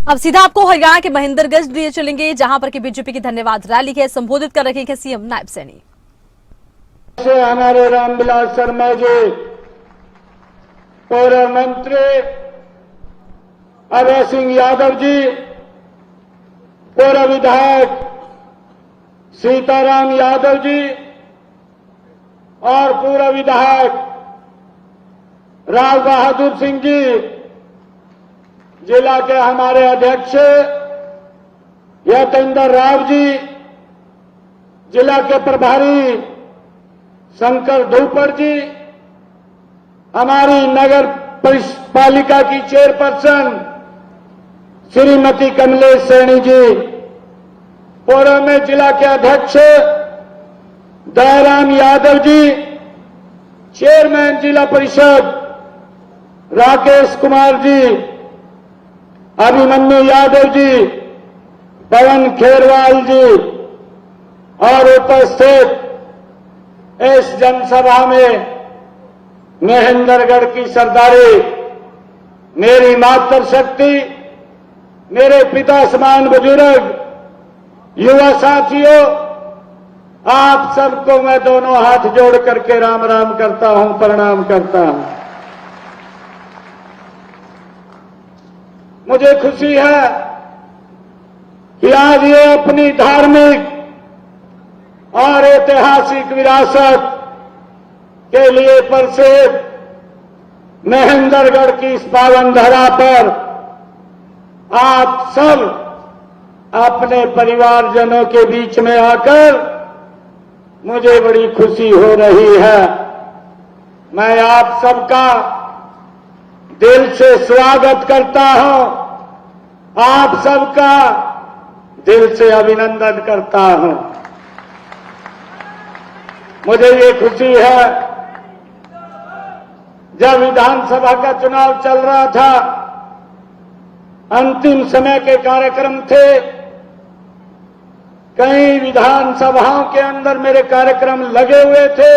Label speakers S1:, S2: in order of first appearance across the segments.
S1: अब सीधा आपको हरियाणा के महेंद्रगढ़ लिए चलेंगे, जहां पर कि बीजेपी की धन्यवाद रैली है संबोधित कर रहे हैं सीएम नायब सैनी।
S2: हमारे रामविलास शर्मा जी, पूर्व मंत्री अभय सिंह यादव जी, पूर्व विधायक सीताराम यादव जी और पूर्व विधायक राव बहादुर सिंह जी, जिला के हमारे अध्यक्ष यतेंद्र राव जी, जिला के प्रभारी शंकर धूपर जी, हमारी नगर पालिका की चेयरपर्सन श्रीमती कमलेश सैनी जी, पूर्व में जिला के अध्यक्ष दयाराम यादव जी, चेयरमैन जिला परिषद राकेश कुमार जी, अभिमन्यु यादव जी, पवन खेरवाल जी और उपस्थित इस जनसभा में महेंद्रगढ़ की सरदारी, मेरी मातृशक्ति, मेरे पिता समान बुजुर्ग, युवा साथियों, आप सबको मैं दोनों हाथ जोड़ करके राम राम करता हूं, प्रणाम करता हूं। मुझे खुशी है कि आज ये अपनी धार्मिक और ऐतिहासिक विरासत के लिए प्रसिद्ध महेंद्रगढ़ की इस पावन धरा पर आप सब अपने परिवारजनों के बीच में आकर मुझे बड़ी खुशी हो रही है। मैं आप सबका दिल से स्वागत करता हूं, आप सबका दिल से अभिनंदन करता हूं। मुझे ये खुशी है, जब विधानसभा का चुनाव चल रहा था, अंतिम समय के कार्यक्रम थे, कई विधानसभाओं के अंदर मेरे कार्यक्रम लगे हुए थे,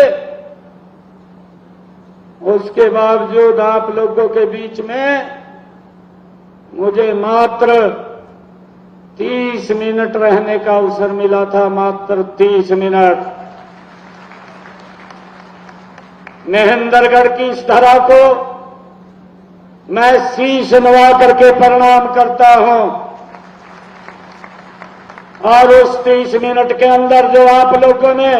S2: उसके बावजूद आप लोगों के बीच में मुझे मात्र 30 मिनट रहने का अवसर मिला था, मात्र 30 मिनट। महेंद्रगढ़ की इस धरा को मैं शीश नवा करके प्रणाम करता हूं और उस 30 मिनट के अंदर जो आप लोगों ने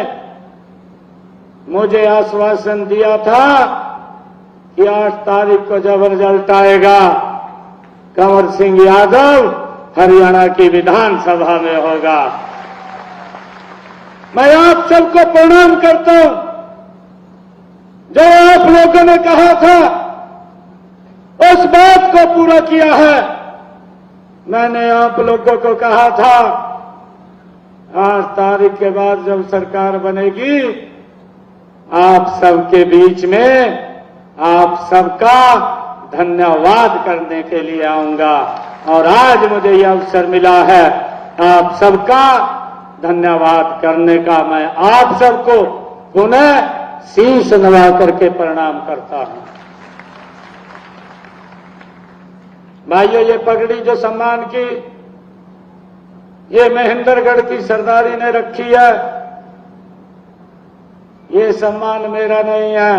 S2: मुझे आश्वासन दिया था कि 8 तारीख को जब रिजल्ट आएगा, कंवर सिंह यादव हरियाणा की विधानसभा में होगा, मैं आप सबको प्रणाम करता हूं। जो आप लोगों ने कहा था उस बात को पूरा किया है। मैंने आप लोगों को कहा था 8 तारीख के बाद जब सरकार बनेगी, आप सबके बीच में आप सबका धन्यवाद करने के लिए आऊंगा और आज मुझे यह अवसर मिला है आप सबका धन्यवाद करने का। मैं आप सबको पुनः शीश नवा करके प्रणाम करता हूं। भाइयों, ये पगड़ी जो सम्मान की ये महेंद्रगढ़ की सरदारी ने रखी है, ये सम्मान मेरा नहीं है,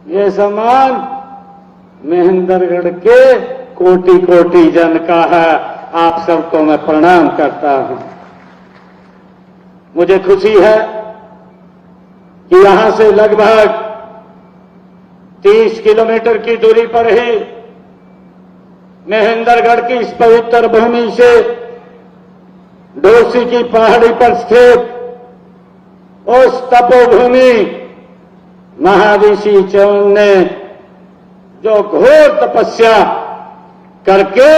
S2: ये सम्मान महेंद्रगढ़ के कोटि कोटि जन का है। आप सबको मैं प्रणाम करता हूं। मुझे खुशी है कि यहां से लगभग 30 किलोमीटर की दूरी पर ही महेंद्रगढ़ की इस पवित्र भूमि से डोसी की पहाड़ी पर स्थित उस तपोभूमि महर्षि चौन ने जो घोर तपस्या करके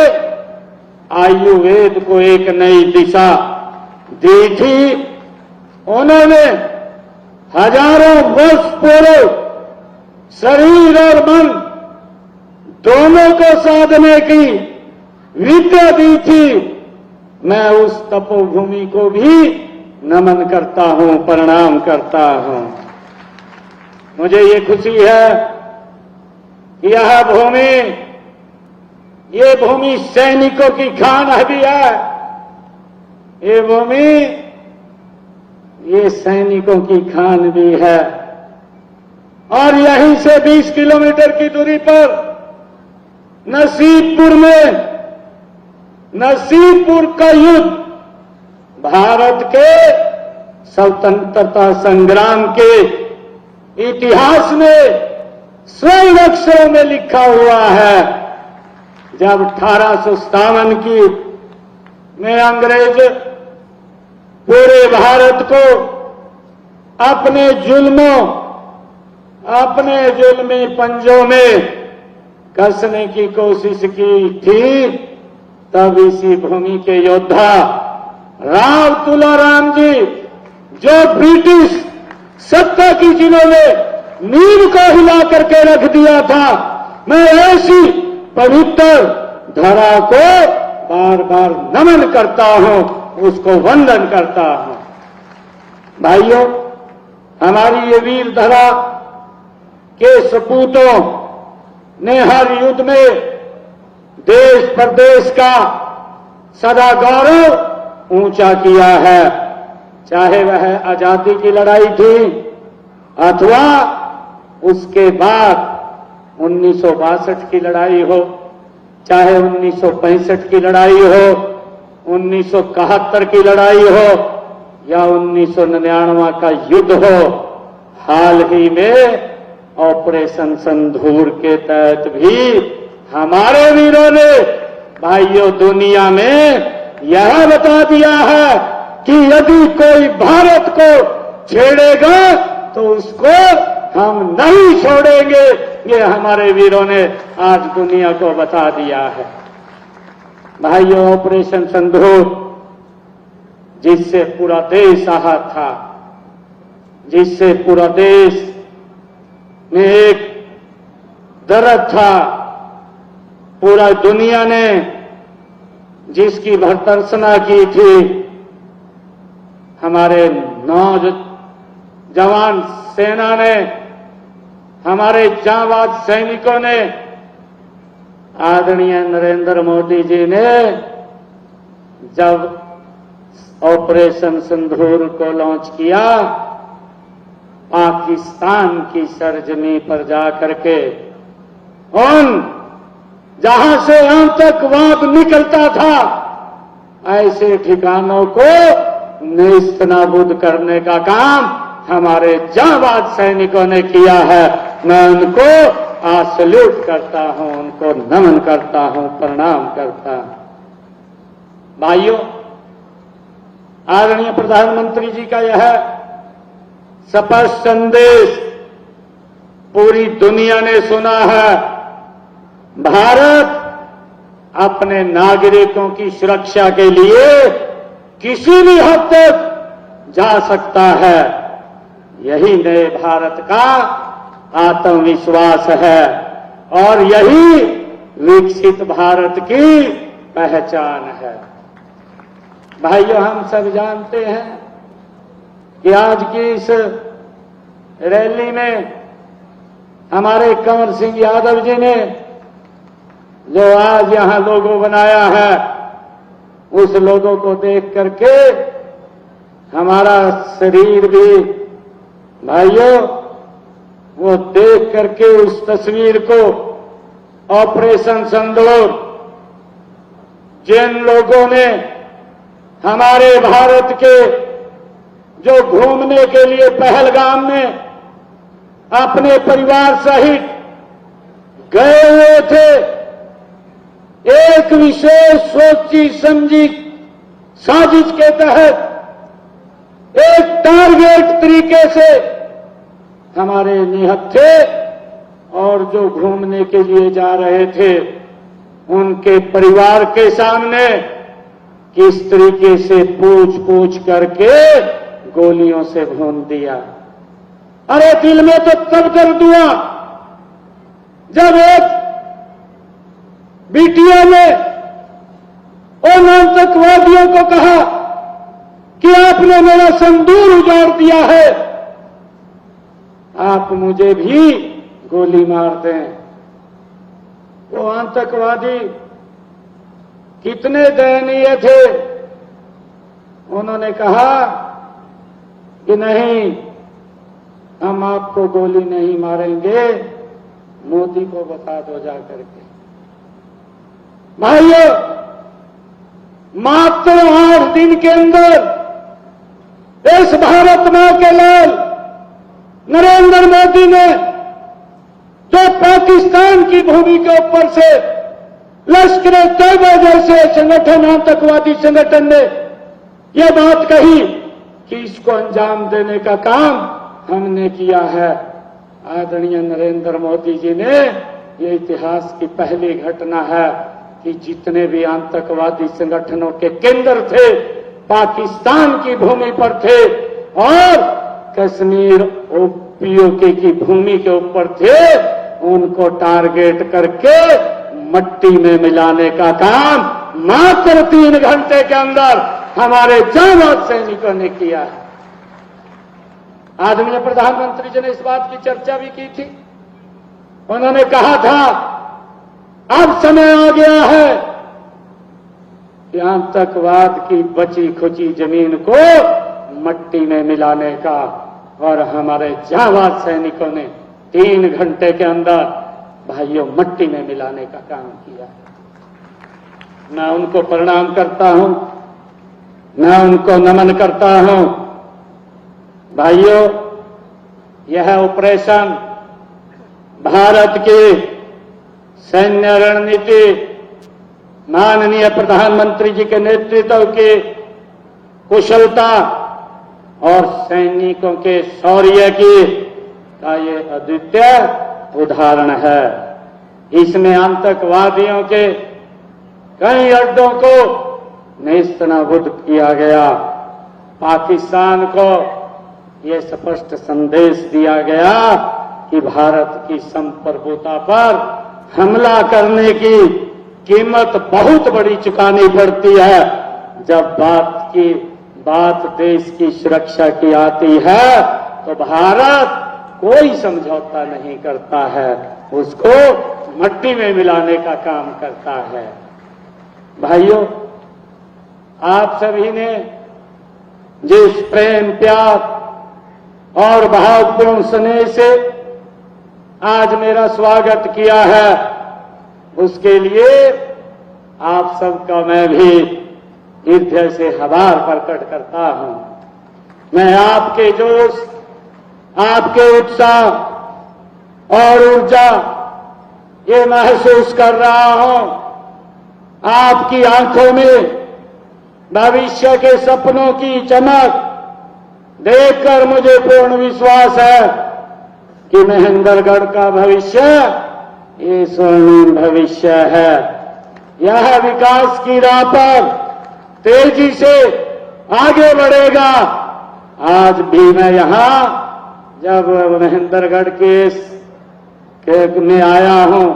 S2: आयुर्वेद को एक नई दिशा दी थी, उन्होंने हजारों वर्ष पूर्व शरीर और मन दोनों को साधने की विद्या दी थी। मैं उस तपोभूमि को भी नमन करता हूं, प्रणाम करता हूं। मुझे ये खुशी है कि यह भूमि ये भूमि सैनिकों की खान भी है। ये भूमि ये सैनिकों की खान भी है। और यहीं से 20 किलोमीटर की दूरी पर नसीबपुर का युद्ध भारत के स्वतंत्रता संग्राम के इतिहास में स्वर्ण अक्षरों में लिखा हुआ है। जब 1857 की में अंग्रेज पूरे भारत को अपने जुल्मी पंजों में कसने की कोशिश की थी, तब इसी भूमि के योद्धा राव तुलाराम जी, जो ब्रिटिश सत्ता की जिन्होंने नींव को हिला करके रख दिया था, मैं ऐसी पवित्र धरा को बार बार नमन करता हूं, उसको वंदन करता हूं। भाइयों, हमारी ये वीर धरा के सपूतों ने हर युद्ध में देश प्रदेश का सदा गौरव ऊंचा किया है। चाहे वह आजादी की लड़ाई थी अथवा उसके बाद 1962 की लड़ाई हो, चाहे 1965 की लड़ाई हो, 1971 की लड़ाई हो या 1999 का युद्ध हो। हाल ही में ऑपरेशन सिंदूर के तहत भी हमारे वीरों ने भाइयों दुनिया में यह बता दिया है कि यदि कोई भारत को छेड़ेगा तो उसको हम नहीं छोड़ेंगे। ये हमारे वीरों ने आज दुनिया को बता दिया है। भाइयों, ऑपरेशन सिंदूर जिससे पूरा देश आहत था, जिससे पूरा देश में एक दर्द था, पूरा दुनिया ने जिसकी भर्त्सना की थी, हमारे नौजवान सेना ने, हमारे जांबाज सैनिकों ने, आदरणीय नरेंद्र मोदी जी ने जब ऑपरेशन सिंदूर को लॉन्च किया, पाकिस्तान की सरजमी पर जाकर के उन जहां से आतंकवाद निकलता था, ऐसे ठिकानों को नेस्तनाबूद करने का काम हमारे जांबाज सैनिकों ने किया है। मैं उनको सल्यूट करता हूं, उनको नमन करता हूं, प्रणाम करता हूं। भाइयों, आदरणीय प्रधानमंत्री जी का यह स्पष्ट संदेश पूरी दुनिया ने सुना है। भारत अपने नागरिकों की सुरक्षा के लिए किसी भी हद तक जा सकता है। यही नए भारत का आत्मविश्वास है और यही विकसित भारत की पहचान है। भाइयों, हम सब जानते हैं कि आज की इस रैली में हमारे कंवर सिंह यादव जी ने जो आज यहां लोगो बनाया है, उस लोगों को देख करके हमारा शरीर भी भाइयों वो देख करके उस तस्वीर को ऑपरेशन सिंदूर जिन लोगों ने हमारे भारत के जो घूमने के लिए पहलगाम में अपने परिवार सहित गए हुए थे, एक विशेष सोची समझी साजिश के तहत एक टारगेट तरीके से हमारे निहत थे और जो घूमने के लिए जा रहे थे उनके परिवार के सामने किस तरीके से पूछ करके गोलियों से भून दिया। अरे दिल में तो तब दर्द हुआ जब एक बिटिया ने उन आतंकवादियों को कहा कि आपने मेरा सिंदूर उजाड़ दिया है, आप मुझे भी गोली मार दें। वो आतंकवादी कितने दयनीय थे। उन्होंने कहा कि नहीं, हम आपको गोली नहीं मारेंगे, मोदी को बता दो जा करके। भाइयों, मात्र 8 दिन के अंदर इस भारत मां के लाल नरेंद्र मोदी ने जो पाकिस्तान की भूमि के ऊपर से लश्कर-ए-तैयबा जैसे संगठन, आतंकवादी संगठन ने यह बात कही कि इसको अंजाम देने का काम हमने किया है। आदरणीय नरेंद्र मोदी जी ने, ये इतिहास की पहली घटना है कि जितने भी आतंकवादी संगठनों के केंद्र थे पाकिस्तान की भूमि पर थे और कश्मीर ओपीओके की भूमि के ऊपर थे, उनको टारगेट करके मट्टी में मिलाने का काम मात्र 3 घंटे के अंदर हमारे जांबाज सैनिकों ने किया है। आदरणीय प्रधानमंत्री जी ने इस बात की चर्चा भी की थी। उन्होंने कहा था अब समय आ गया है कि आतंकवाद की बची खुची जमीन को मट्टी में मिलाने का, और हमारे जांबाज सैनिकों ने 3 घंटे के अंदर भाइयों मट्टी में मिलाने का काम किया। मैं उनको प्रणाम करता हूं, मैं उनको नमन करता हूं। भाइयों, यह ऑपरेशन भारत की सैन्य रणनीति माननीय प्रधानमंत्री जी के नेतृत्व की कुशलता और सैनिकों के शौर्य की का ये अद्वितीय उदाहरण है। इसमें आतंकवादियों के कई अड्डों को नेस्तनाबूद किया गया। पाकिस्तान को यह स्पष्ट संदेश दिया गया कि भारत की संप्रभुता पर हमला करने की कीमत बहुत बड़ी चुकानी पड़ती है। जब बात देश की सुरक्षा की आती है तो भारत कोई समझौता नहीं करता है, उसको मट्टी में मिलाने का काम करता है। भाइयों, आप सभी ने जिस प्रेम, प्यार और भावपूर्ण स्नेह से आज मेरा स्वागत किया है, उसके लिए आप सबका मैं भी हृदय से आभार प्रकट करता हूं। मैं आपके जोश, आपके उत्साह और ऊर्जा ये महसूस कर रहा हूं। आपकी आंखों में भविष्य के सपनों की चमक देखकर मुझे पूर्ण विश्वास है कि महेंद्रगढ़ का भविष्य ये स्वर्णिम भविष्य है। यह विकास की राह पर तेजी से आगे बढ़ेगा। आज भी मैं यहां जब महेंद्रगढ़ में आया हूं,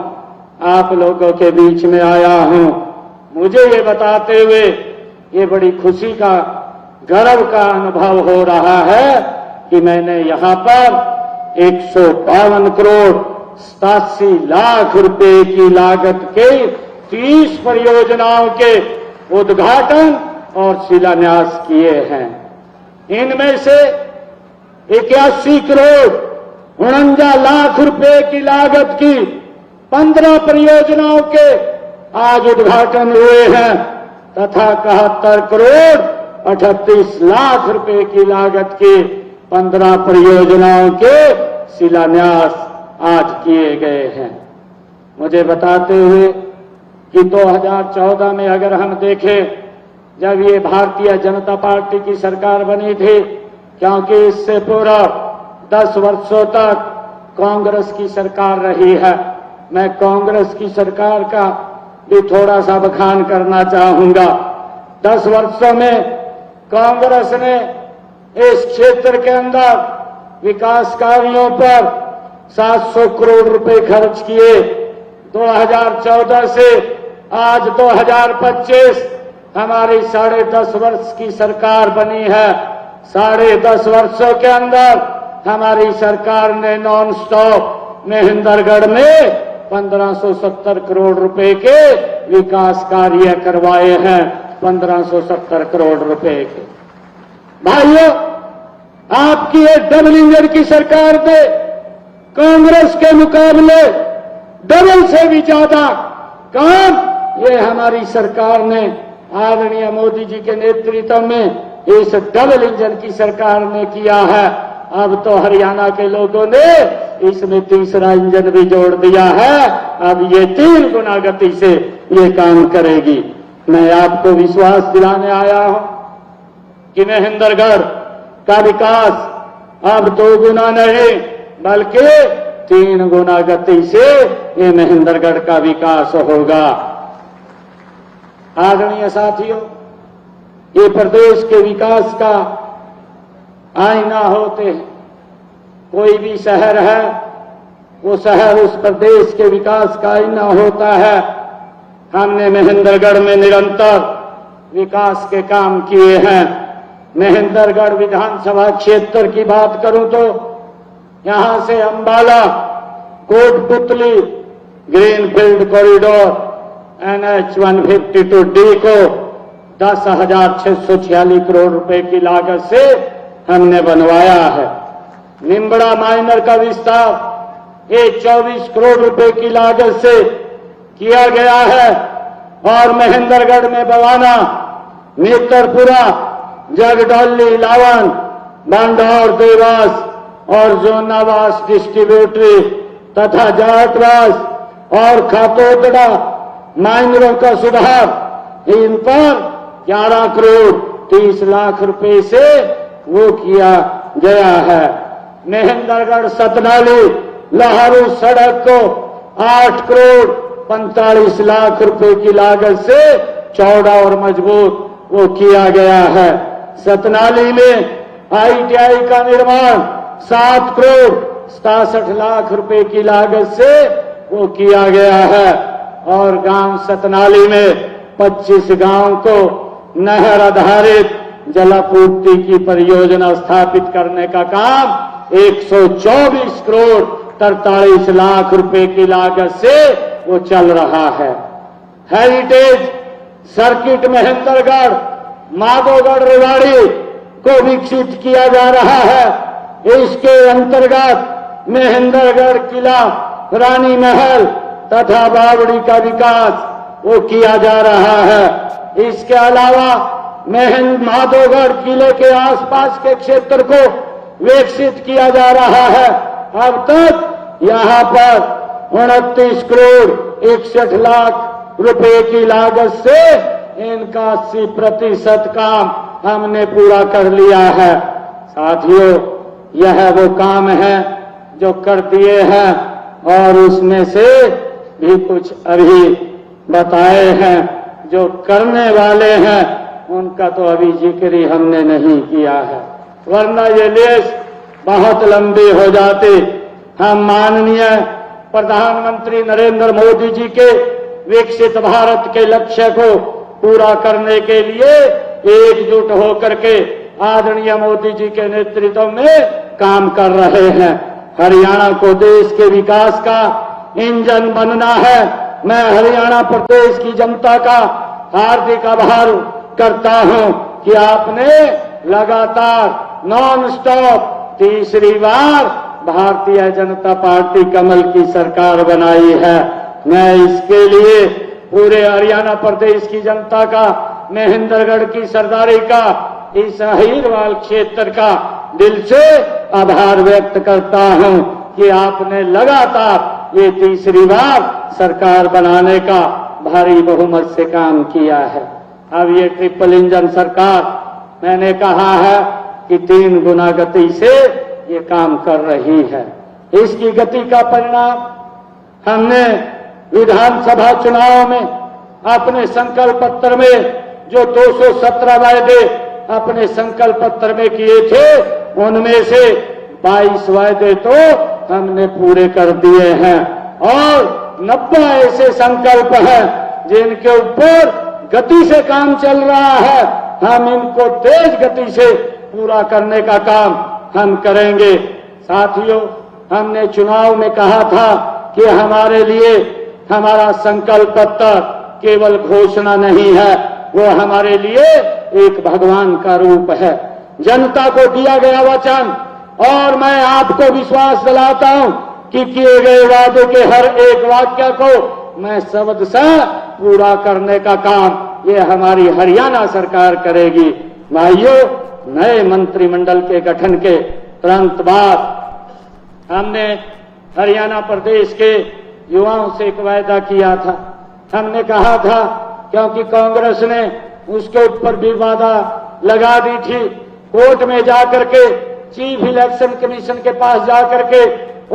S2: आप लोगों के बीच में आया हूं, मुझे ये बताते हुए ये बड़ी खुशी का, गर्व का अनुभव हो रहा है कि मैंने यहां पर 152 करोड़ 87 लाख रुपए की लागत के 30 परियोजनाओं के उद्घाटन और शिलान्यास किए हैं। इनमें से 81 करोड़ 49 लाख रुपए की लागत की 15 परियोजनाओं के आज उद्घाटन हुए हैं तथा 71 करोड़ 38 लाख रुपए की लागत की 15 परियोजनाओं के शिलान्यास आज किए गए हैं। मुझे बताते हुए कि 2014 में अगर हम देखें, जब ये भारतीय जनता पार्टी की सरकार बनी थी, क्योंकि इससे पूर्व 10 वर्षों तक कांग्रेस की सरकार रही है, मैं कांग्रेस की सरकार का भी थोड़ा सा बखान करना चाहूंगा। 10 वर्षों में कांग्रेस ने इस क्षेत्र के अंदर विकास कार्यों पर 700 करोड़ रुपए खर्च किए। 2014 से आज 2025 हमारी 10.5 वर्ष की सरकार बनी है। 10.5 वर्षों के अंदर हमारी सरकार ने नॉन स्टॉप महेंद्रगढ़ में 1570 करोड़ रुपए के विकास कार्य करवाए हैं 1570 करोड़ रुपए के। भाइयों, आपकी ये डबल इंजन की सरकार ने कांग्रेस के मुकाबले डबल से भी ज्यादा काम ये हमारी सरकार ने आदरणीय मोदी जी के नेतृत्व में इस डबल इंजन की सरकार ने किया है। अब तो हरियाणा के लोगों ने इसमें तीसरा इंजन भी जोड़ दिया है। अब ये 3 गुना गति से ये काम करेगी। मैं आपको विश्वास दिलाने आया हूं कि महेंद्रगढ़ का विकास अब 2 गुना नहीं बल्कि 3 गुना गति से ये महेंद्रगढ़ का विकास होगा। आदरणीय साथियों, ये प्रदेश के विकास का आईना होते हैं। कोई भी शहर है, वो शहर उस प्रदेश के विकास का आईना होता है। हमने महेंद्रगढ़ में निरंतर विकास के काम किए हैं। महेंद्रगढ़ विधानसभा क्षेत्र की बात करूं तो यहां से Ambala Kotputli greenfield corridor NH 152D को 10,646 करोड़ रुपए की लागत से हमने बनवाया है। निम्बड़ा माइनर का विस्तार 24 करोड़ रुपए की लागत से किया गया है और महेंद्रगढ़ में बवाना, नेत्रपुरा, जगडौली, लावन, बांडौर, देवास और जोनावास डिस्ट्रीब्यूटरी तथा जाटवास और खातोतड़ा माइनरों का सुधार, इन पर 11 करोड़ 30 लाख रुपए से वो किया गया है। महेंद्रगढ़ सतनाली लहारू सड़क को 8 करोड़ 45 लाख रुपए की लागत से चौड़ा और मजबूत वो किया गया है। सतनाली में ITI का निर्माण 7 करोड़ 67 लाख रुपए की लागत से वो किया गया है और गांव सतनाली में 25 गांव को नहर आधारित जलापूर्ति की परियोजना स्थापित करने का काम 124 करोड़ 43 लाख रुपए की लागत से वो चल रहा है। हेरिटेज सर्किट महेंद्रगढ़ माधोगढ़ रेवाड़ी को विकसित किया जा रहा है। इसके अंतर्गत महेंद्रगढ़ किला, रानी महल तथा बावड़ी का विकास वो किया जा रहा है। इसके अलावा माधोगढ़ किले के आसपास के क्षेत्र को विकसित किया जा रहा है। अब तक यहां पर 29 करोड़ 61 लाख रुपए की लागत से इनका 80% काम हमने पूरा कर लिया है। साथियों, यह वो काम है जो कर दिए हैं और उसमें से भी कुछ अभी बताए हैं जो करने वाले हैं, उनका तो अभी जिक्र ही हमने नहीं किया है, वरना ये लिस्ट बहुत लंबी हो जाती। हम माननीय प्रधानमंत्री नरेंद्र मोदी जी के विकसित भारत के लक्ष्य को पूरा करने के लिए एकजुट होकर के आदरणीय मोदी जी के नेतृत्व में काम कर रहे हैं। हरियाणा को देश के विकास का इंजन बनना है। मैं हरियाणा प्रदेश की जनता का हार्दिक आभार करता हूं कि आपने लगातार नॉन स्टॉप तीसरी बार भारतीय जनता पार्टी कमल की सरकार बनाई है। मैं इसके लिए पूरे हरियाणा प्रदेश की जनता का, महेंद्रगढ़ की सरदारी का, इस अहीरवाल क्षेत्र का दिल से आभार व्यक्त करता हूं कि आपने लगातार ये तीसरी बार सरकार बनाने का भारी बहुमत से काम किया है। अब ये ट्रिपल इंजन सरकार, मैंने कहा है कि 3 गुना गति से ये काम कर रही है। इसकी गति का परिणाम हमने विधानसभा चुनाव में अपने संकल्प पत्र में जो 217 वायदे अपने संकल्प पत्र में किए थे, उनमें से 22 वायदे तो हमने पूरे कर दिए हैं और 90 ऐसे संकल्प हैं जिनके ऊपर गति से काम चल रहा है। हम इनको तेज गति से पूरा करने का काम हम करेंगे। साथियों, हमने चुनाव में कहा था कि हमारे लिए हमारा संकल्प पत्र केवल घोषणा नहीं है, वो हमारे लिए एक भगवान का रूप है। जनता को दिया गया वचन, और मैं आपको विश्वास दिलाता हूं कि किए गए वादे के हर एक वाक्य को मैं शब्द से पूरा करने का काम ये हमारी हरियाणा सरकार करेगी। भाइयों, नए मंत्रिमंडल के गठन के तुरंत बाद हमने हरियाणा प्रदेश के युवाओं से एक वायदा किया था। हमने कहा था, क्योंकि कांग्रेस ने उसके ऊपर भी वादा लगा दी थी, कोर्ट में जाकर के चीफ इलेक्शन कमीशन के पास जाकर के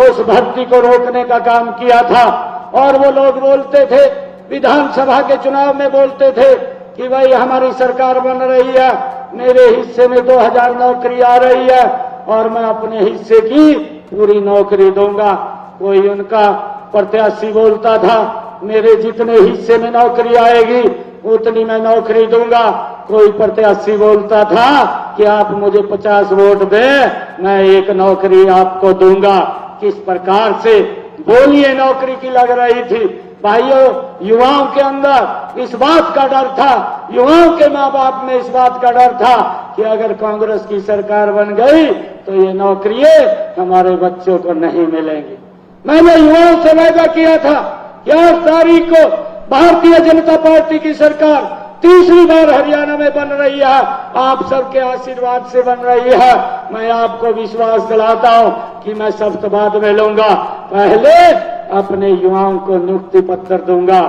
S2: उस भर्ती को रोकने का काम किया था। और वो लोग बोलते थे, विधानसभा के चुनाव में बोलते थे कि भाई हमारी सरकार बन रही है, मेरे हिस्से में 2000 नौकरी आ रही है और मैं अपने हिस्से की पूरी नौकरी दूंगा। कोई उनका प्रत्याशी बोलता था, मेरे जितने हिस्से में नौकरी आएगी उतनी मैं नौकरी दूंगा। कोई प्रत्याशी बोलता था कि आप मुझे 50 वोट दें, मैं एक नौकरी आपको दूंगा। किस प्रकार से बोलिए नौकरी की लग रही थी। भाइयों, युवाओं के अंदर इस बात का डर था, युवाओं के माँ बाप में इस बात का डर था कि अगर कांग्रेस की सरकार बन गई तो ये नौकरियां हमारे बच्चों को नहीं मिलेंगी। मैंने युवाओं से वादा किया था कि 8 तारीख को भारतीय जनता पार्टी की सरकार तीसरी बार हरियाणा में बन रही है, आप सबके आशीर्वाद से बन रही है। मैं आपको विश्वास दिलाता हूं कि मैं शपथ बाद में लूंगा, पहले अपने युवाओं को नियुक्ति पत्र दूंगा।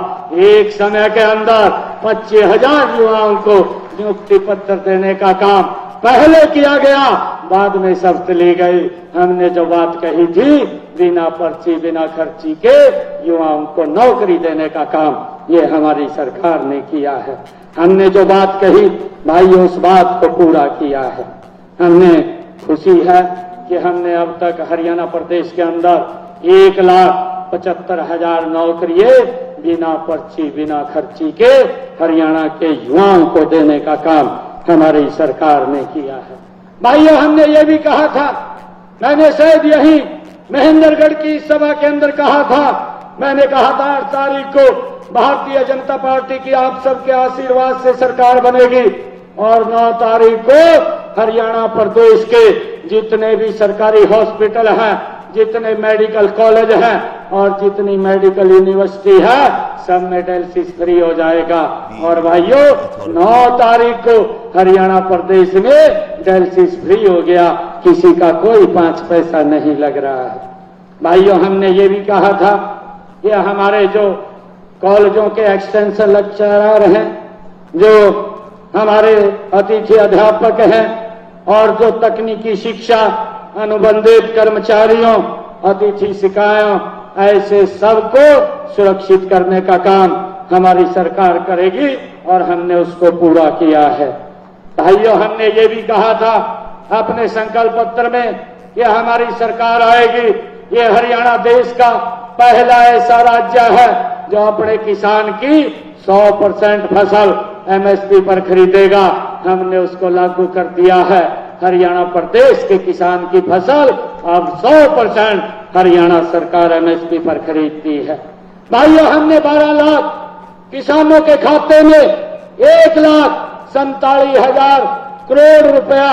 S2: एक समय के अंदर 25,000 युवाओं को नियुक्ति पत्र देने का काम पहले किया गया, बाद में शपथ ली गई। हमने जो बात कही थी, बिना पर्ची बिना खर्ची के युवाओं को नौकरी देने का काम ये हमारी सरकार ने किया है। हमने जो बात कही भाइयों, उस बात को पूरा किया है। हमने खुशी है कि हमने अब तक हरियाणा प्रदेश के अंदर 1,75,000 नौकरियां बिना पर्ची बिना खर्ची के हरियाणा के युवाओं को देने का काम हमारी सरकार ने किया है। भाइयों, हमने ये भी कहा था, मैंने शायद यही महेंद्रगढ़ की सभा के अंदर कहा था, मैंने कहा था 8 तारीख को भारतीय जनता पार्टी की आप सबके आशीर्वाद से सरकार बनेगी और 9 तारीख को हरियाणा प्रदेश के जितने भी सरकारी हॉस्पिटल हैं, जितने मेडिकल कॉलेज हैं और जितनी मेडिकल यूनिवर्सिटी है, सब में डायलिसिस फ्री हो जाएगा। और भाइयों, 9 तारीख को हरियाणा प्रदेश में डायलिसिस फ्री हो गया, किसी का कोई 5 पैसा नहीं लग रहा है। भाइयों, हमने ये भी कहा था कि हमारे जो कॉलेजों के एक्सटेंशन लेक्चरर हैं, जो हमारे अतिथि अध्यापक हैं और जो तकनीकी शिक्षा अनुबंधित कर्मचारियों, अतिथि शिकायों, ऐसे सबको सुरक्षित करने का काम हमारी सरकार करेगी और हमने उसको पूरा किया है। भाइयों, हमने ये भी कहा था अपने संकल्प पत्र में कि हमारी सरकार आएगी, ये हरियाणा देश का पहला ऐसा राज्य है जो अपने किसान की 100% फसल एमएसपी पर खरीदेगा। हमने उसको लागू कर दिया है। हरियाणा प्रदेश के किसान की फसल अब 100% हरियाणा सरकार एमएसपी पर खरीदती है। भाइयों, हमने 12 लाख किसानों के खाते में 1,47,000 करोड़ रुपया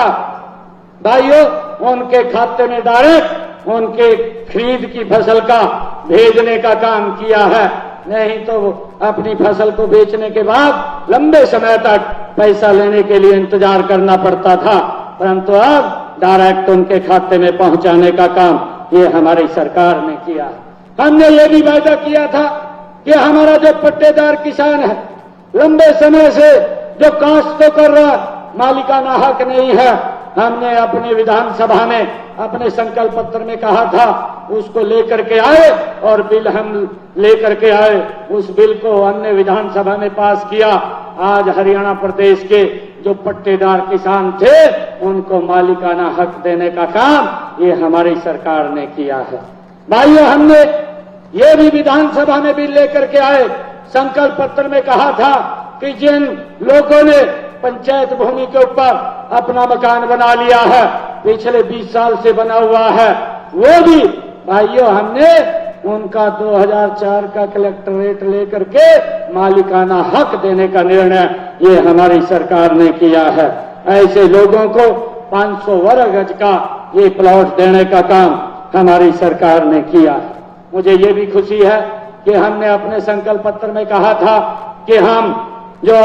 S2: भाइयों उनके खाते में डायरेक्ट उनके खरीद की फसल का भेजने का काम किया है। नहीं तो अपनी फसल को बेचने के बाद लंबे समय तक पैसा लेने के लिए इंतजार करना पड़ता था, परंतु अब डायरेक्ट उनके खाते में पहुंचाने का काम ये हमारी सरकार ने किया। हमने ये भी वादा किया था कि हमारा जो पट्टेदार किसान है, लंबे समय से जो काश्त तो कर रहा, मालिकाना हक नहीं है, हमने अपने विधानसभा में अपने संकल्प पत्र में कहा था, उसको लेकर के आए और बिल हम लेकर के आए। उस बिल को हमने विधानसभा में पास किया। आज हरियाणा प्रदेश के जो पट्टेदार किसान थे उनको मालिकाना हक देने का काम ये हमारी सरकार ने किया है। भाइयों, हमने ये भी विधानसभा में बिल लेकर के आए, संकल्प पत्र में कहा था कि जिन लोगों ने पंचायत भूमि के ऊपर अपना मकान बना लिया है, पिछले 20 साल से बना हुआ है, वो भी भाइयों हमने उनका 2004 का कलेक्टरेट लेकर के मालिकाना हक देने का निर्णय ये हमारी सरकार ने किया है। ऐसे लोगों को 500 वर्ग गज का ये प्लॉट देने का काम हमारी सरकार ने किया है। मुझे ये भी खुशी है कि हमने अपने संकल्प पत्र में कहा था कि हम जो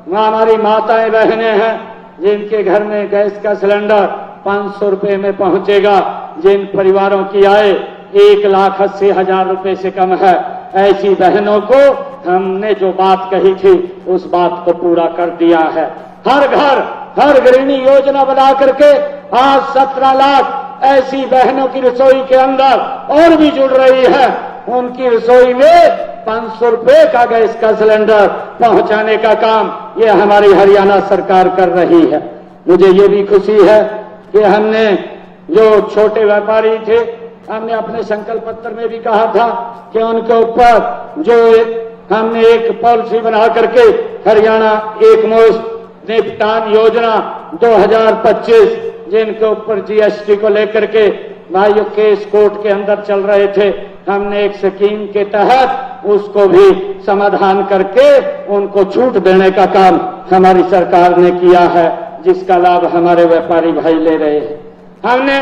S2: हमारी माताएं बहनें हैं जिनके घर में गैस का सिलेंडर 500 रुपए में पहुंचेगा, जिन परिवारों की आय 1,80,000 रुपए से कम है, ऐसी बहनों को हमने जो बात कही थी उस बात को पूरा कर दिया है। हर घर हर गृहिणी योजना बना करके आज 17 लाख ऐसी बहनों की रसोई के अंदर और भी जुड़ रही है। उनकी रसोई में 500 रुपए का गैस का सिलेंडर पहुंचाने का काम ये हमारी हरियाणा सरकार कर रही है। मुझे ये भी खुशी है कि हमने जो छोटे व्यापारी थे, हमने अपने संकल्प पत्र में भी कहा था कि उनके ऊपर जो हमने एक पॉलिसी बना करके हरियाणा एकमुश्त निपटान योजना 2025 जिनके ऊपर जीएसटी को लेकर के भाइयों केस कोर्ट के अंदर चल रहे थे, हमने एक स्कीम के तहत उसको भी समाधान करके उनको छूट देने का काम हमारी सरकार ने किया है, जिसका लाभ हमारे व्यापारी भाई ले रहे हैं। हमने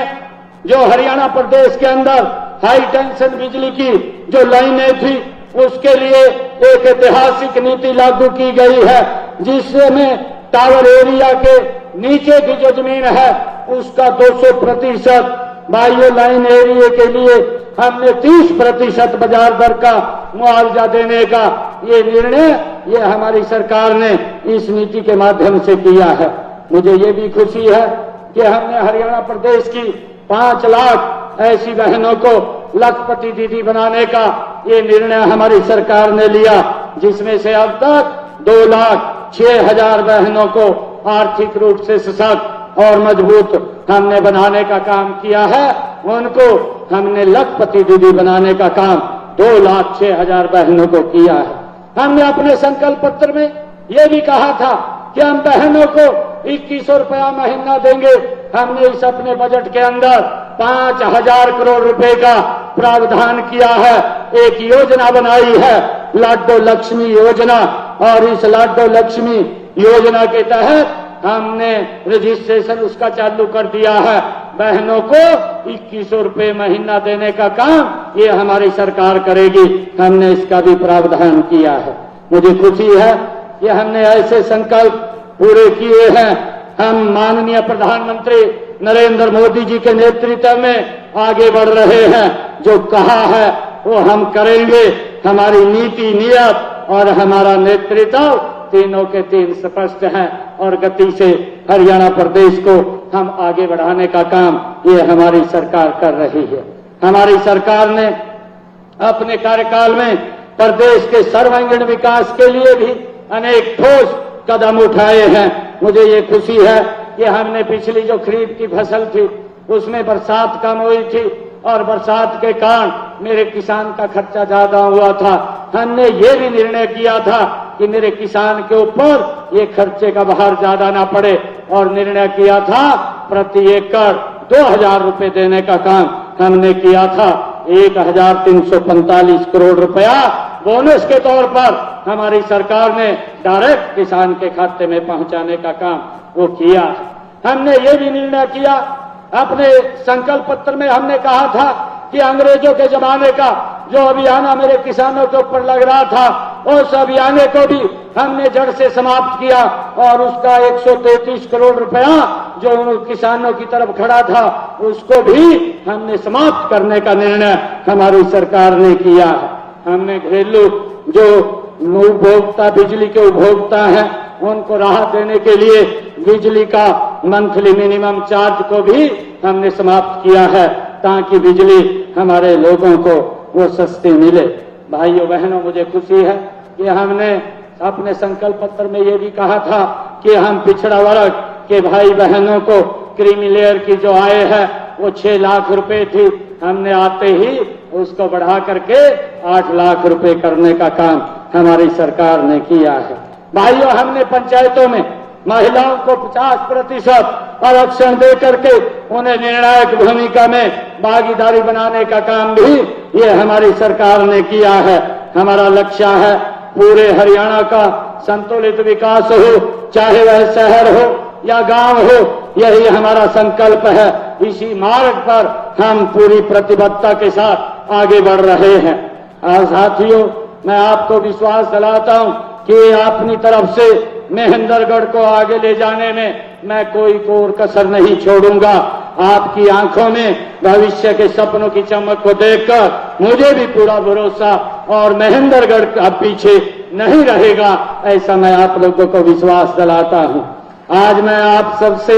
S2: जो हरियाणा प्रदेश के अंदर हाई टेंशन बिजली की जो लाइनें थी उसके लिए एक ऐतिहासिक नीति लागू की गई है, जिसमें टावर एरिया के नीचे की जो जमीन है उसका 200% बायो लाइन एरिया के लिए हमने 30% बाजार दर का मुआवजा देने का ये निर्णय ये हमारी सरकार ने इस नीति के माध्यम से किया है। मुझे ये भी खुशी है कि हमने हरियाणा प्रदेश की 5 लाख ऐसी बहनों को लखपति दीदी बनाने का ये निर्णय हमारी सरकार ने लिया, जिसमें से अब तक 2,06,000 बहनों को आर्थिक रूप से सशक्त और मजबूत हमने बनाने का काम किया है। उनको हमने लखपति दीदी बनाने का काम 2,06,000 बहनों को किया है। हमने अपने संकल्प पत्र में यह भी कहा था कि हम बहनों को 2100 रुपया महीना देंगे। हमने इस अपने बजट के अंदर 5,000 करोड़ रुपए का प्रावधान किया है। एक योजना बनाई है लाडो लक्ष्मी योजना, और इस लाडो लक्ष्मी योजना के तहत हमने रजिस्ट्रेशन उसका चालू कर दिया है। बहनों को 2100 रुपए महीना देने का काम ये हमारी सरकार करेगी। हमने इसका भी प्रावधान किया है। मुझे खुशी है कि हमने ऐसे संकल्प पूरे किए हैं। हम माननीय प्रधानमंत्री नरेंद्र मोदी जी के नेतृत्व में आगे बढ़ रहे हैं। जो कहा है वो हम करेंगे। हमारी नीति, नियत और हमारा नेतृत्व तीनों के तीन स्पष्ट हैं और गति से हरियाणा प्रदेश को हम आगे बढ़ाने का काम ये हमारी सरकार कर रही है। हमारी सरकार ने अपने कार्यकाल में प्रदेश के सर्वांगीण विकास के लिए भी अनेक ठोस कदम उठाए हैं। मुझे ये खुशी है कि हमने पिछली जो खरीफ की फसल थी उसमें बरसात कम हुई थी और बरसात के कारण मेरे किसान का खर्चा ज्यादा हुआ था। हमने ये भी निर्णय किया था कि मेरे किसान के ऊपर ये खर्चे का भार ज्यादा ना पड़े और निर्णय किया था प्रति एकड़ 2,000 रुपए देने का काम हमने किया था। 1,345 करोड़ रुपया बोनस के तौर पर हमारी सरकार ने डायरेक्ट किसान के खाते में पहुंचाने का काम वो किया। हमने ये भी निर्णय किया, अपने संकल्प पत्र में हमने कहा था कि अंग्रेजों के जमाने का जो अभियान मेरे किसानों के ऊपर लग रहा था उस अभियान को भी हमने जड़ से समाप्त किया और उसका 133 करोड़ रुपया जो उन किसानों की तरफ खड़ा था उसको भी हमने समाप्त करने का निर्णय हमारी सरकार ने किया है। हमने घरेलू जो उपभोक्ता बिजली के उपभोक्ता हैं उनको राहत देने के लिए बिजली का मंथली मिनिमम चार्ज को भी हमने समाप्त किया है ताकि बिजली हमारे लोगों को वो सस्ती मिले। भाइयों बहनों, मुझे खुशी है कि हमने अपने संकल्प पत्र में ये भी कहा था कि हम पिछड़ा वर्ग के भाई बहनों को क्रीमी लेयर की जो आय है वो 6 लाख रुपए थी, हमने आते ही उसको बढ़ा करके 8 लाख रुपए करने का काम हमारी सरकार ने किया है। भाइयों, हमने पंचायतों में महिलाओं को 50% आरक्षण दे करके उन्हें निर्णायक भूमिका में भागीदारी बनाने का काम भी ये हमारी सरकार ने किया है। हमारा लक्ष्य है पूरे हरियाणा का संतुलित विकास हो, चाहे वह शहर हो या गांव हो, यही हमारा संकल्प है। इसी मार्ग पर हम पूरी प्रतिबद्धता के साथ आगे बढ़ रहे हैं। और साथियों, मैं आपको विश्वास दिलाता हूं कि अपनी तरफ से महेंद्रगढ़ को आगे ले जाने में मैं कोई कोर कसर नहीं छोड़ूंगा। आपकी आंखों में भविष्य के सपनों की चमक को देखकर मुझे भी पूरा भरोसा और महेंद्रगढ़ का पीछे नहीं रहेगा, ऐसा मैं आप लोगों को विश्वास दिलाता हूं। आज मैं आप सबसे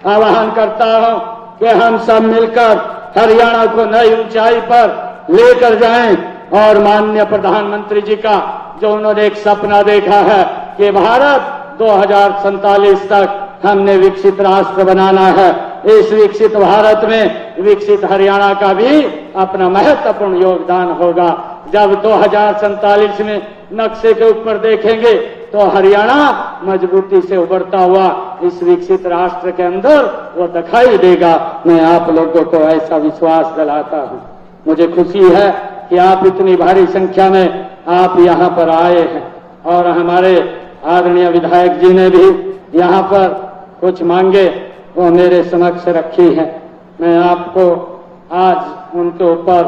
S2: आह्वान करता हूं कि हम सब मिलकर हरियाणा को नई ऊंचाई पर लेकर जाएं और माननीय प्रधानमंत्री जी का जो उन्होंने एक सपना देखा है कि भारत 2047 तक हमने विकसित राष्ट्र बनाना है, इस विकसित भारत में विकसित हरियाणा का भी अपना महत्वपूर्ण योगदान होगा। जब 2047 में नक्शे के ऊपर देखेंगे तो हरियाणा मजबूती से उभरता हुआ इस विकसित राष्ट्र के अंदर वो दिखाई देगा। मैं आप लोगों को ऐसा विश्वास दिलाता हूं। मुझे खुशी है कि आप इतनी भारी संख्या में आप यहाँ पर आए हैं और हमारे आदरणीय विधायक जी ने भी यहाँ पर कुछ मांगे वो मेरे समक्ष रखी है। मैं आपको आज उनके ऊपर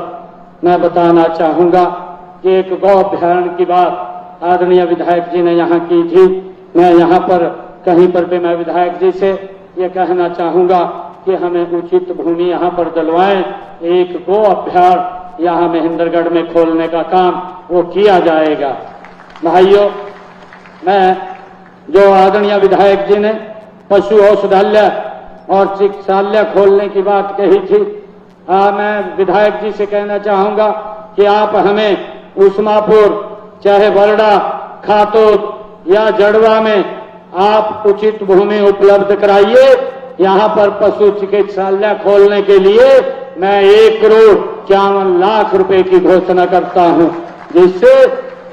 S2: मैं बताना चाहूंगा कि एक गौ अभ्यारण्य की बात आदरणीय विधायक जी ने यहाँ की थी। मैं यहाँ पर कहीं पर भी मैं विधायक जी से ये कहना चाहूंगा कि हमें उचित भूमि यहाँ पर दिलवाएं। एक गौ अभ्यारण्य यहाँ महेंद्रगढ़ में खोलने का काम वो किया जाएगा। भाइयों, मैं जो आदरणीय विधायक जी ने पशु औषधालय और चिकित्सालय खोलने की बात कही थी, मैं विधायक जी से कहना चाहूंगा कि आप हमें उस्मापुर, चाहे बरड़ा, खातोद या जड़वा में आप उचित भूमि उपलब्ध कराइए। यहाँ पर पशु चिकित्सालय खोलने के लिए मैं 1,51,00,000 रुपए की घोषणा करता हूँ, जिससे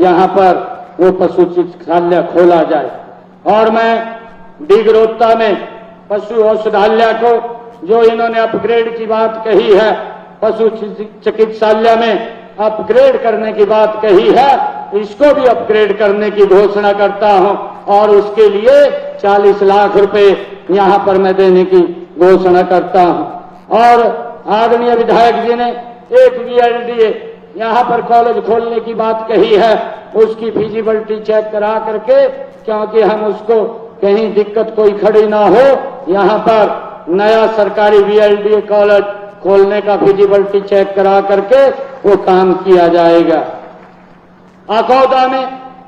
S2: यहाँ पर वो पशु चिकित्सालय खोला जाए। और मैं डिगरोत्ता में पशु औषधालय को जो इन्होंने अपग्रेड की बात कही है, पशु चिकित्सालय में अपग्रेड करने की बात कही है, इसको भी अपग्रेड करने की घोषणा करता हूं और उसके लिए 40 लाख रुपए यहां पर मैं देने की घोषणा करता हूं। और आदरणीय विधायक जी ने एक VLDA यहां पर कॉलेज खोलने की बात कही है, उसकी फिजिबिलिटी चेक करा करके, क्योंकि हम उसको कहीं दिक्कत कोई खड़ी ना हो, यहां पर नया सरकारी VLDA कॉलेज खोलने का फिजिबिलिटी चेक करा करके वो काम किया जाएगा। अकौदा में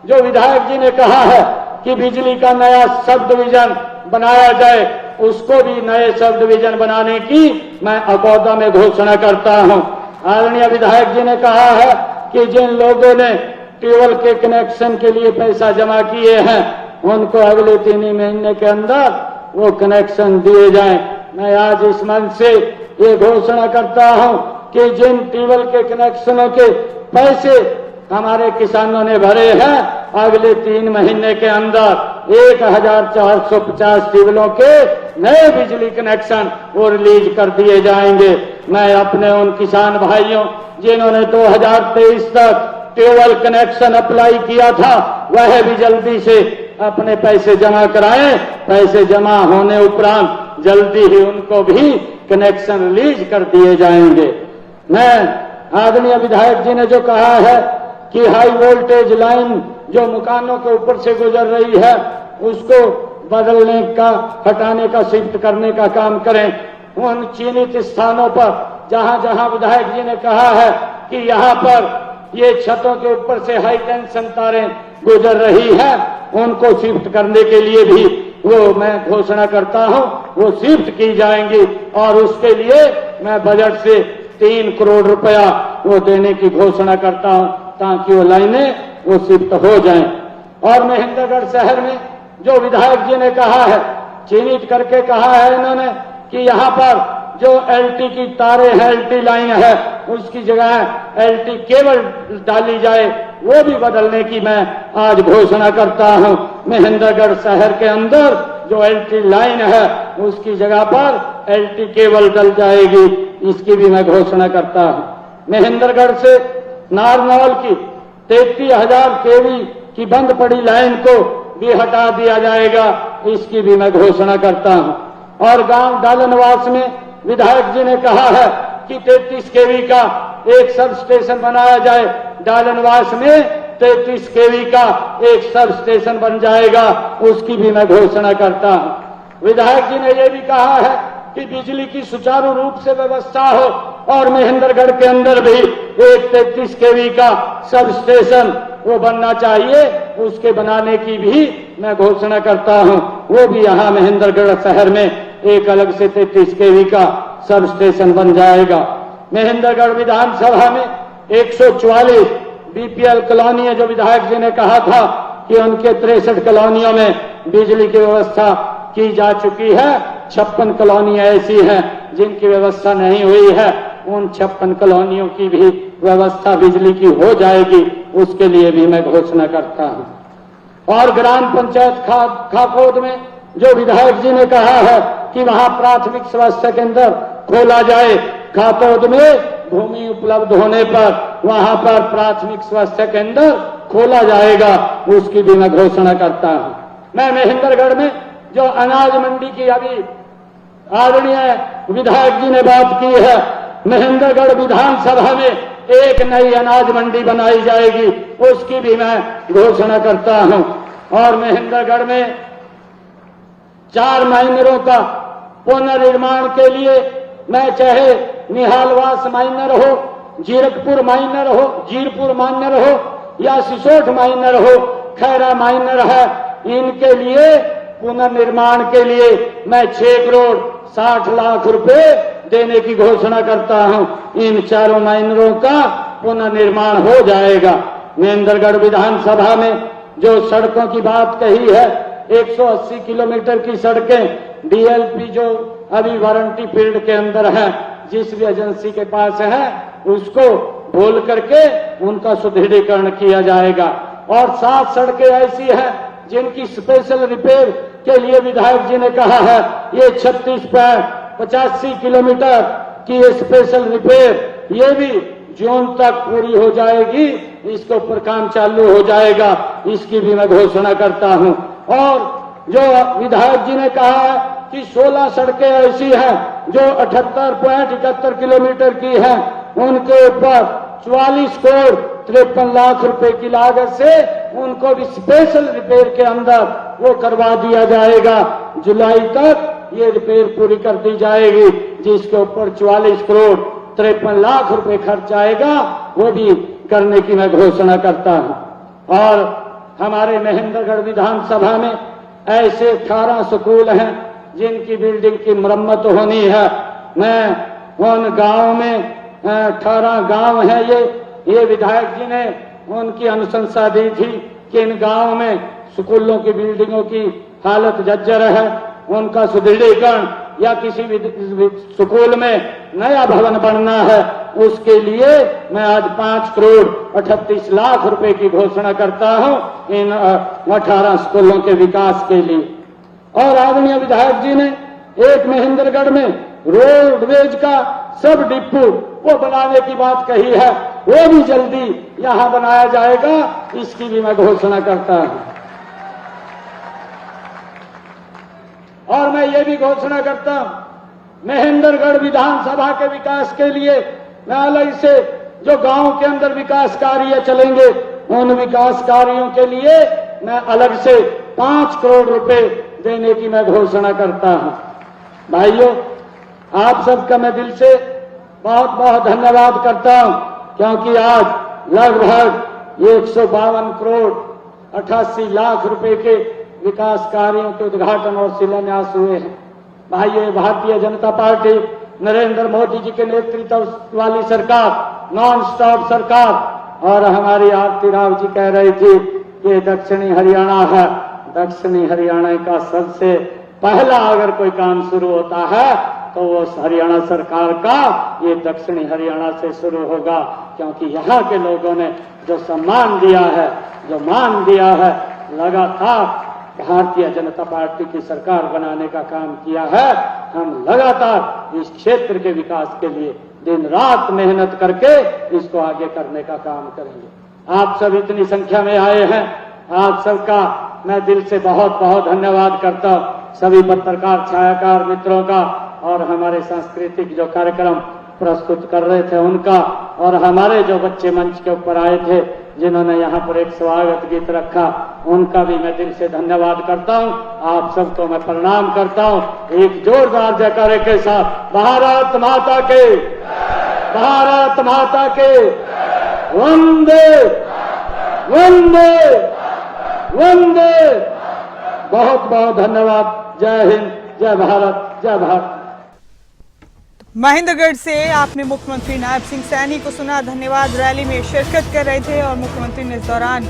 S2: जो विधायक जी ने कहा है कि बिजली का नया सब डिवीजन बनाया जाए, उसको भी नए सब डिवीजन बनाने की मैं अकौदा में घोषणा करता हूं। आदरणीय विधायक जी ने कहा है कि जिन लोगों ने ट्यूबवेल के कनेक्शन के लिए पैसा जमा किए हैं, उनको अगले 3 महीने के अंदर वो कनेक्शन दिए जाएं। मैं आज इस मंच से ये घोषणा करता हूं कि जिन ट्यूबवेल के कनेक्शनों के पैसे हमारे किसानों ने भरे हैं, अगले 3 महीने के अंदर 1450 ट्यूबवेलों के नए बिजली कनेक्शन वो रिलीज कर दिए जाएंगे। मैं अपने उन किसान भाइयों जिन्होंने 2023 तक ट्यूबवेल कनेक्शन अप्लाई किया था, वह भी जल्दी से अपने पैसे जमा कराएं। पैसे जमा होने उपरांत जल्दी ही उनको भी कनेक्शन रिलीज कर दिए जाएंगे। मैं आदरणीय विधायक जी ने जो कहा है कि हाई वोल्टेज लाइन जो मकानों के ऊपर से गुजर रही है, उसको बदलने का, हटाने का, शिफ्ट करने का काम करें। उन चिन्हित स्थानों पर जहां जहां विधायक जी ने कहा है कि यहाँ पर ये छतों के ऊपर से हाई टेंशन तारें गुजर रही है, उनको शिफ्ट करने के लिए भी वो मैं घोषणा करता हूं, वो शिफ्ट की जाएंगी और उसके लिए मैं बजट से 3 करोड़ रुपया वो देने की घोषणा करता हूं, ताकि वो लाइनें वो शिफ्ट हो जाएं। और महेंद्रगढ़ शहर में जो विधायक जी ने कहा है, चिन्हित करके कहा है इन्होंने कि यहाँ पर जो LT की तारे हैं, LT लाइन है, उसकी जगह LT केबल डाली जाए, वो भी बदलने की मैं आज घोषणा करता हूं। महेंद्रगढ़ शहर के अंदर जो एलटी लाइन है उसकी जगह पर एलटी केबल डल जाएगी, इसकी भी मैं घोषणा करता हूं। महेंद्रगढ़ से नारनौल की 33,000 केवी की बंद पड़ी लाइन को भी हटा दिया जाएगा, इसकी भी मैं घोषणा करता हूं। और गांव डालनवास में विधायक जी ने कहा है कि 33 केवी का एक सब स्टेशन बनाया जाए। डालनवास में 33 केवी का एक सब स्टेशन बन जाएगा, उसकी भी मैं घोषणा करता हूं। विधायक जी ने यह भी कहा है कि बिजली की सुचारू रूप से व्यवस्था हो और महेंद्रगढ़ के अंदर भी एक 33 केवी का सब स्टेशन वो बनना चाहिए, उसके बनाने की भी मैं घोषणा करता हूं। वो भी यहां महेंद्रगढ़ शहर में एक अलग से 33 केवी का सब स्टेशन बन जाएगा। महेंद्रगढ़ विधानसभा में 144 बीपीएल कॉलोनी है, जो विधायक जी ने कहा था कि उनके 63 कॉलोनियों में बिजली की व्यवस्था की जा चुकी है। 56 कॉलोनियां ऐसी हैं जिनकी व्यवस्था नहीं हुई है, उन 56 कॉलोनियों की भी व्यवस्था बिजली की हो जाएगी, उसके लिए भी मैं घोषणा करता हूं। और ग्राम पंचायत खाकोद में जो विधायक जी ने कहा है कि वहां प्राथमिक स्वास्थ्य केंद्र खोला जाए, खाकोद में भूमि उपलब्ध होने पर वहां पर प्राथमिक स्वास्थ्य केंद्र खोला जाएगा, उसकी भी मैं घोषणा करता हूं। मैं महेंद्रगढ़ में जो अनाज मंडी की अभी आदरणीय विधायक जी ने बात की है, महेंद्रगढ़ विधानसभा में एक नई अनाज मंडी बनाई जाएगी, उसकी भी मैं घोषणा करता हूं। और महेंद्रगढ़ में 4 माइनरों का पुनर्निर्माण के लिए मैं चाहे निहालवास माइनर हो, जीरकपुर माइनर हो, जीरपुर माइनर हो या सिसोठ माइनर हो, खैरा माइनर है, इनके लिए पुनर्निर्माण के लिए मैं 6 करोड़ 60 लाख रुपए देने की घोषणा करता हूं। इन चारों माइनरों का पुनर्निर्माण हो जाएगा। महेंद्रगढ़ विधानसभा में जो सड़कों की बात कही है, 180 किलोमीटर की सड़कें डीएलपी जो अभी वारंटी पीरियड के अंदर है, जिस भी एजेंसी के पास है उसको बोल करके उनका सुदृढ़ीकरण किया जाएगा। और 7 सड़कें ऐसी हैं जिनकी स्पेशल रिपेयर के लिए विधायक जी ने कहा है ये 36.85 किलोमीटर की स्पेशल रिपेयर, ये भी जून तक पूरी हो जाएगी, इसके ऊपर काम चालू हो जाएगा, इसकी भी मैं घोषणा करता हूं। और जो विधायक जी ने कहा है कि 16 सड़कें ऐसी हैं जो 78.71 किलोमीटर की हैं, उनके ऊपर 44 करोड़ 53 लाख रुपए की लागत से उनको भी स्पेशल रिपेयर के अंदर वो करवा दिया जाएगा। जुलाई तक ये रिपेयर पूरी कर दी जाएगी, जिसके ऊपर 44 करोड़ 53 लाख रुपए खर्च आएगा, वो भी करने की मैं घोषणा करता हूं। और हमारे महेंद्रगढ़ विधानसभा में ऐसे 18 स्कूल हैं जिनकी बिल्डिंग की मरम्मत होनी है। मैं उन गांव में 18 गांव हैं, ये विधायक जी ने उनकी अनुशंसा दी थी कि इन गांव में स्कूलों की बिल्डिंगों की हालत जर्जर है, उनका सुदृढ़ीकरण या किसी भी स्कूल में नया भवन बनना है, उसके लिए मैं आज 5 करोड़ 38 लाख रुपए की घोषणा करता हूं इन 18 स्कूलों के विकास के लिए। और आदरणीय विधायक जी ने एक महेंद्रगढ़ में रोडवेज का सब डिपो वो बनाने की बात कही है, वो भी जल्दी यहां बनाया जाएगा, इसकी भी मैं घोषणा करता हूं। और मैं ये भी घोषणा करता हूं महेंद्रगढ़ विधानसभा के विकास के लिए मैं अलग से जो गांव के अंदर विकास कार्य चलेंगे, उन विकास कार्यों के लिए मैं अलग से 5 करोड़ रुपए देने की मैं घोषणा करता हूं। भाइयों, आप सबका मैं दिल से बहुत बहुत धन्यवाद करता हूं, क्योंकि आज लगभग 152 करोड़ 88 लाख रुपए के विकास कार्यों के उद्घाटन और शिलान्यास हुए हैं। भाइयों, भारतीय जनता पार्टी नरेंद्र मोदी जी के नेतृत्व वाली सरकार, नॉन स्टॉप सरकार, और हमारी आरती राव जी कह रही थी कि दक्षिणी हरियाणा है, दक्षिणी हरियाणा का सबसे पहला अगर कोई काम शुरू होता है तो वो हरियाणा सरकार का ये दक्षिणी हरियाणा से शुरू होगा, क्योंकि यहाँ के लोगों ने जो सम्मान दिया है, जो मान दिया है, लगातार भारतीय जनता पार्टी की सरकार बनाने का काम किया है। हम लगातार इस क्षेत्र के विकास के लिए दिन रात मेहनत करके इसको आगे करने का काम करेंगे। आप सब इतनी संख्या में आए हैं, आप सबका मैं दिल से बहुत बहुत धन्यवाद करता हूं। सभी पत्रकार छायाकार मित्रों का और हमारे सांस्कृतिक जो कार्यक्रम प्रस्तुत कर रहे थे उनका, और हमारे जो बच्चे मंच के ऊपर आए थे जिन्होंने यहाँ पर एक स्वागत गीत रखा, उनका भी मैं दिल से धन्यवाद करता हूँ। आप सबको मैं प्रणाम करता हूँ। एक जोरदार जयकारे के साथ भारत माता के, भारत माता के, वंदे वंदे वंदे। बहुत बहुत धन्यवाद। जय हिंद, जय भारत, जय भारत।
S3: महेंद्रगढ़ से आपने मुख्यमंत्री नायब सिंह सैनी को सुना। धन्यवाद रैली में शिरकत कर रहे थे और मुख्यमंत्री ने इस दौरान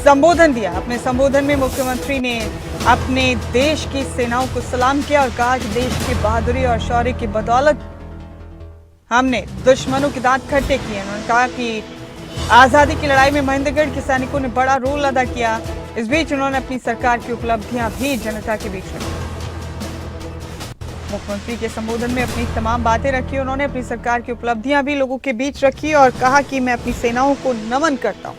S3: संबोधन दिया। अपने संबोधन में मुख्यमंत्री ने अपने देश की सेनाओं को सलाम किया और कहा कि देश की बहादुरी और शौर्य की बदौलत हमने दुश्मनों के दांत खट्टे किए। उन्होंने कहा कि आजादी की लड़ाई में महेंद्रगढ़ के सैनिकों ने बड़ा रोल अदा किया। इस बीच उन्होंने अपनी सरकार की उपलब्धियां भी जनता के बीच रखी। मुख्यमंत्री के संबोधन में अपनी तमाम बातें रखी। उन्होंने अपनी सरकार की उपलब्धियां भी लोगों के बीच रखी और कहा कि मैं अपनी सेनाओं को नमन करता हूं।